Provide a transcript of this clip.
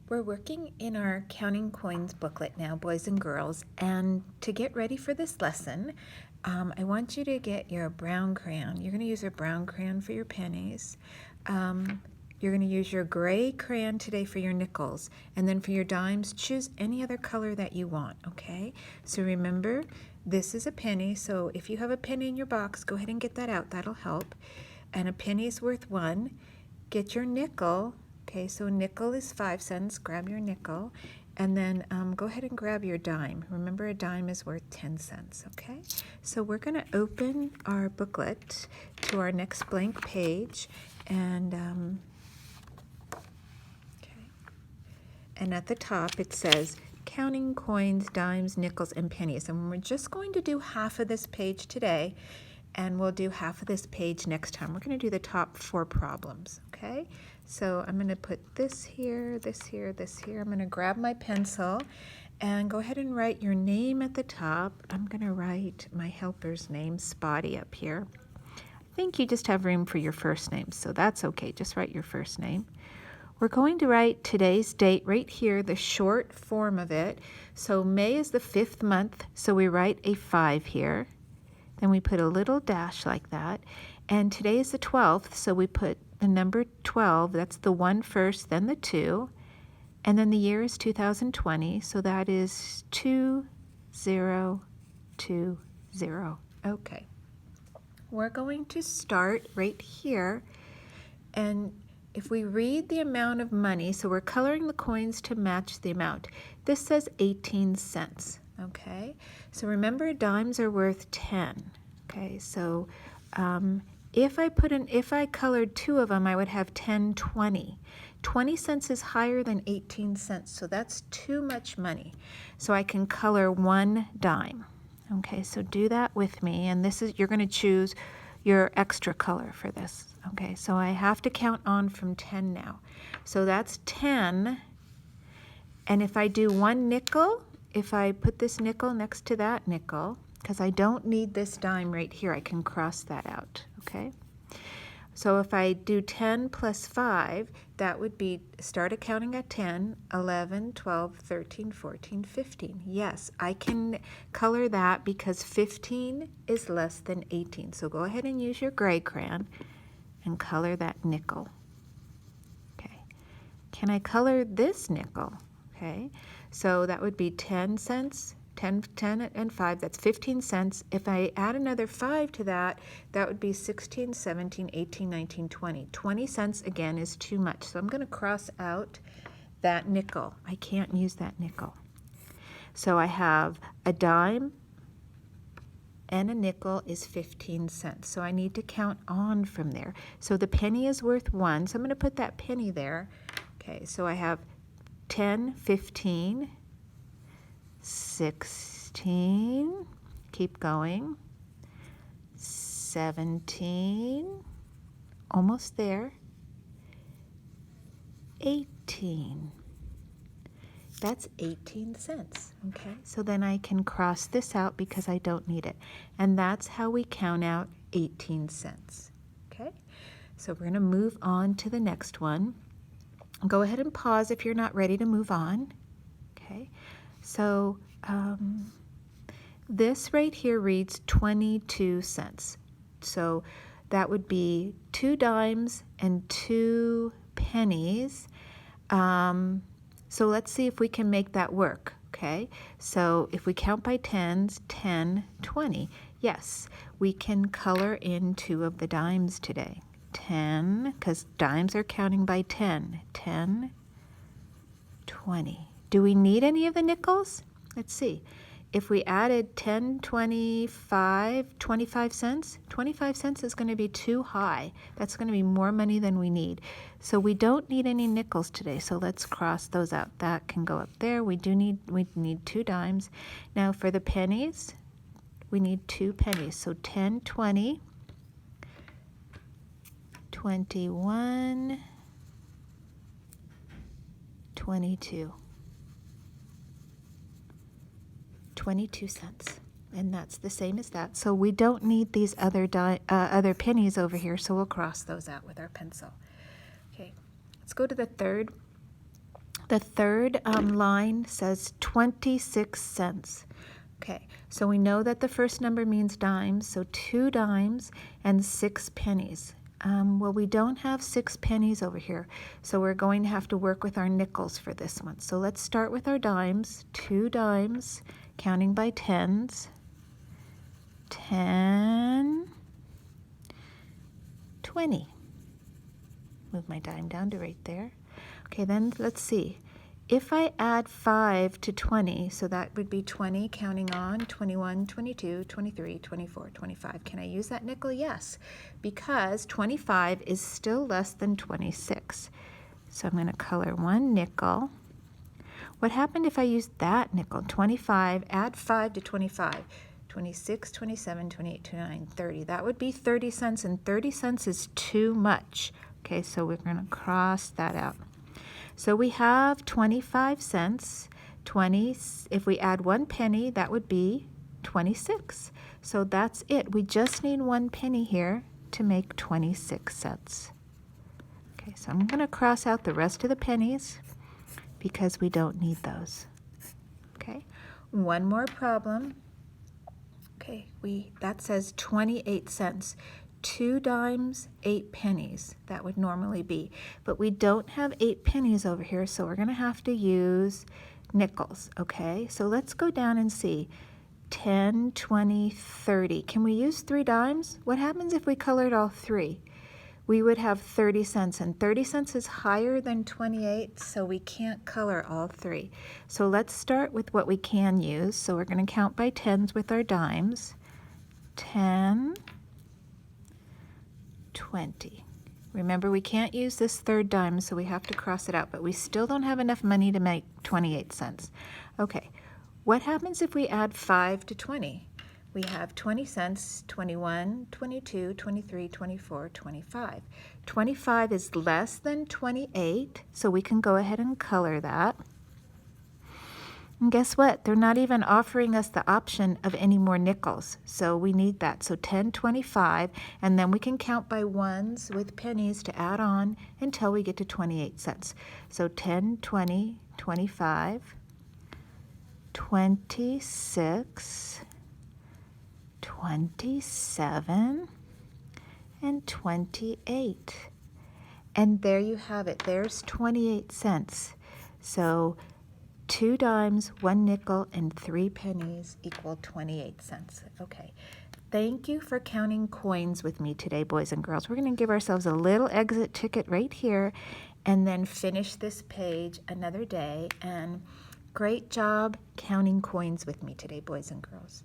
We're working in our Counting Coins booklet now, boys and girls, and to get ready for this lesson, I want you to get your brown crayon. You're going to use a brown crayon for your pennies. You're going to use your gray crayon today for your nickels, and then for your dimes, choose any other color that you want, okay? So remember, this is a penny, so if you have a penny in your box, go ahead and get that out. That'll help. And a penny is worth 1. Get your nickel. Okay, so nickel is 5 cents. Grab your nickel. And then go ahead and grab your dime. Remember, a dime is worth 10 cents, okay? So we're going to open our booklet to our next blank page. And, and at the top it says, counting coins, dimes, nickels, and pennies. And we're just going to do half of this page today, and we'll do half of this page next time. We're going to do the top 4 problems, okay? So I'm going to put this here, this here, this here. I'm going to grab my pencil and go ahead and write your name at the top. I'm going to write my helper's name, Spotty, up here. I think you just have room for your first name, so that's okay. Just write your first name. We're going to write today's date right here, the short form of it. So May is the 5th month, so we write a 5 here. Then we put a little dash like that. And today is the 12th, so we put the number 12. That's the 1 first, then the 2. And then the year is 2020, so that is 2020. Okay. We're going to start right here. And if we read the amount of money, so we're coloring the coins to match the amount. This says 18 cents. Okay, so remember, dimes are worth 10. Okay, so if I colored 2 of them, I would have 10.20. 20 cents is higher than 18 cents, so that's too much money. So I can color 1 dime. Okay, so do that with me, and this is, you're going to choose your extra color for this. Okay, so I have to count on from 10 now. So that's 10, and if I do 1 nickel, if I put this nickel next to that nickel, because I don't need this dime right here, I can cross that out, okay? So if I do 10 plus 5, that would be, start counting at 10, 11, 12, 13, 14, 15. Yes, I can color that because 15 is less than 18. So go ahead and use your gray crayon and color that nickel. Okay. Can I color this nickel? Okay. So that would be 10 cents, 10 and 5, that's 15 cents. If I add another 5 to that, that would be 16, 17, 18, 19, 20. 20 cents, again, is too much. So I'm going to cross out that nickel. I can't use that nickel. So I have a dime and a nickel is 15 cents. So I need to count on from there. So the penny is worth 1, so I'm going to put that penny there. Okay, so I have 10, 15, 16, keep going, 17, almost there, 18. That's 18 cents, okay? So then I can cross this out because I don't need it. And that's how we count out 18 cents, okay? So we're going to move on to the next one. Go ahead and pause if you're not ready to move on. Okay, so this right here reads 22 cents. So that would be 2 dimes and 2 pennies. So let's see if we can make that work. Okay, so if we count by tens, 10, 20. Yes, we can color in 2 of the dimes today. 10, because dimes are counting by 10. 10, 20. Do we need any of the nickels? Let's see. If we added 10, 25, 25 cents, 25 cents is going to be too high. That's going to be more money than we need. So we don't need any nickels today. So let's cross those out. That can go up there. We need 2 dimes. Now for the pennies, we need 2 pennies. So 10, 20. 21, 22. 22 cents. And that's the same as that. So we don't need these other pennies over here, so we'll cross those out with our pencil. Okay, let's go to the third The third line says 26 cents. Okay, so we know that the first number means dimes, so 2 dimes and 6 pennies. Well, we don't have 6 pennies over here, so we're going to have to work with our nickels for this one. So let's start with our dimes. 2 dimes, counting by tens. 10, 20. Move my dime down to right there. Okay, then let's see. If I add 5 to 20, so that would be 20, counting on 21, 22, 23, 24, 25. Can I use that nickel? Yes, because 25 is still less than 26. So I'm going to color one nickel. What happened if I used that nickel? 25, add 5 to 25. 26, 27, 28, 29, 30. That would be 30 cents, and 30 cents is too much. Okay, so we're going to cross that out. So we have 25 cents. 20, if we add 1 penny, that would be 26. So that's it. We just need 1 penny here to make 26 cents. Okay, so I'm going to cross out the rest of the pennies because we don't need those. Okay, one more problem. Okay, that says 28 cents. 2 dimes, 8 pennies, that would normally be. But we don't have 8 pennies over here, so we're going to have to use nickels, okay? So let's go down and see. 10, 20, 30. Can we use 3 dimes? What happens if we colored all 3? We would have 30 cents, and 30 cents is higher than 28, so we can't color all 3. So let's start with what we can use. So we're going to count by tens with our dimes. 10, 20. Remember, we can't use this third dime, so we have to cross it out, but we still don't have enough money to make 28 cents. Okay, what happens if we add 5 to 20? We have 20 cents, 21, 22, 23, 24, 25. 25 is less than 28, so we can go ahead and color that. And guess what? They're not even offering us the option of any more nickels, so we need that. So 10, 25, and then we can count by ones with pennies to add on until we get to 28 cents. So 10, 20, 25, 26, 27, and 28. And there you have it. There's 28 cents. So 2 dimes, 1 nickel, and 3 pennies equal 28 cents. Okay, thank you for counting coins with me today, boys and girls. We're going to give ourselves a little exit ticket right here and then finish this page another day. And great job counting coins with me today, boys and girls.